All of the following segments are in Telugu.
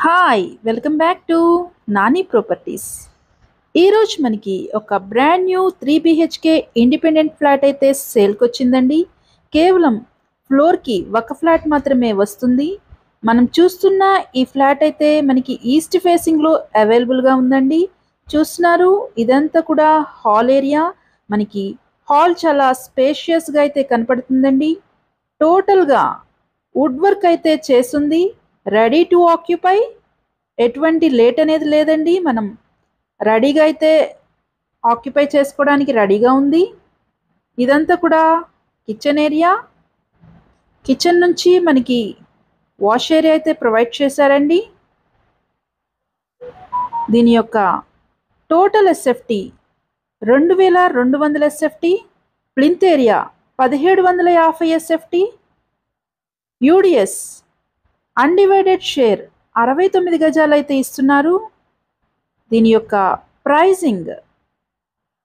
Hi, welcome back to Nani properties. ఈరోజు మనకి ఒక brand new 3 BHK independent flat అయితే సేల్కి వచ్చిందండి. కేవలం ఫ్లోర్కి ఒక ఫ్లాట్ మాత్రమే వస్తుంది. మనం చూస్తున్న ఈ ఫ్లాట్ అయితే మనకి ఈస్ట్ ఫేసింగ్లో అవైలబుల్గా ఉందండి. చూస్తున్నారు, ఇదంతా కూడా హాల్ ఏరియా. మనకి హాల్ చాలా స్పేషియస్గా అయితే కనపడుతుందండి. టోటల్గా వుడ్ వర్క్ అయితే చేస్తుంది. Ready to occupy. ఎటువంటి లేట్ అనేది లేదండి. మనం రెడీగా అయితే ఆక్యుపై చేసుకోవడానికి రెడీగా ఉంది. ఇదంతా కూడా కిచెన్ ఏరియా. కిచెన్ నుంచి మనకి వాష్ ఏరియా అయితే ప్రొవైడ్ చేశారండి. దీని యొక్క total SFT 2200 SFT. Plinth area 1750 SFT. UDS undivided share 69 గజాలు అయితే ఇస్తున్నారు. దీని యొక్క ప్రైజింగ్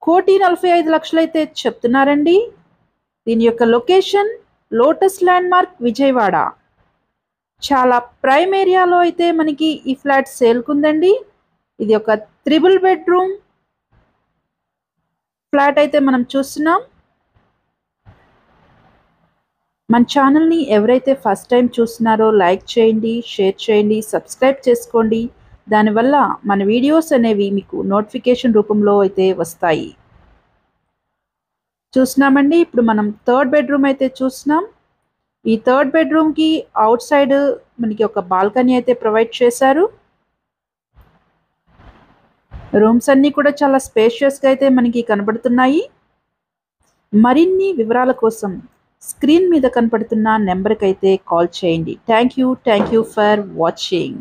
1,45,00,000 అయితే చెప్తున్నారండి. దీని యొక్క location lotus land mark, Vijayawada. చాలా ప్రైమ్ ఏరియాలో అయితే మనకి ఈ ఫ్లాట్ సేల్కుందండి. ఇది ఒక 3 బెడ్రూమ్ ఫ్లాట్ అయితే మనం చూస్తున్నాం. మన ఛానల్ని ఎవరైతే ఫస్ట్ టైం చూస్తున్నారో లైక్ చేయండి, షేర్ చేయండి, సబ్స్క్రైబ్ చేసుకోండి. దానివల్ల మన వీడియోస్ అనేవి మీకు నోటిఫికేషన్ రూపంలో అయితే వస్తాయి. చూస్తున్నామండి, ఇప్పుడు మనం 3rd బెడ్రూమ్ అయితే చూస్తున్నాం. ఈ 3rd బెడ్రూమ్కి అవుట్ సైడ్ మనకి ఒక బాల్కనీ అయితే ప్రొవైడ్ చేశారు. రూమ్స్ అన్నీ కూడా చాలా స్పేషియస్గా అయితే మనకి కనబడుతున్నాయి. మరిన్ని వివరాల కోసం స్క్రీన్ మీద కనపడుతున్న నెంబర్కి అయితే కాల్ చేయండి. Thank you for watching.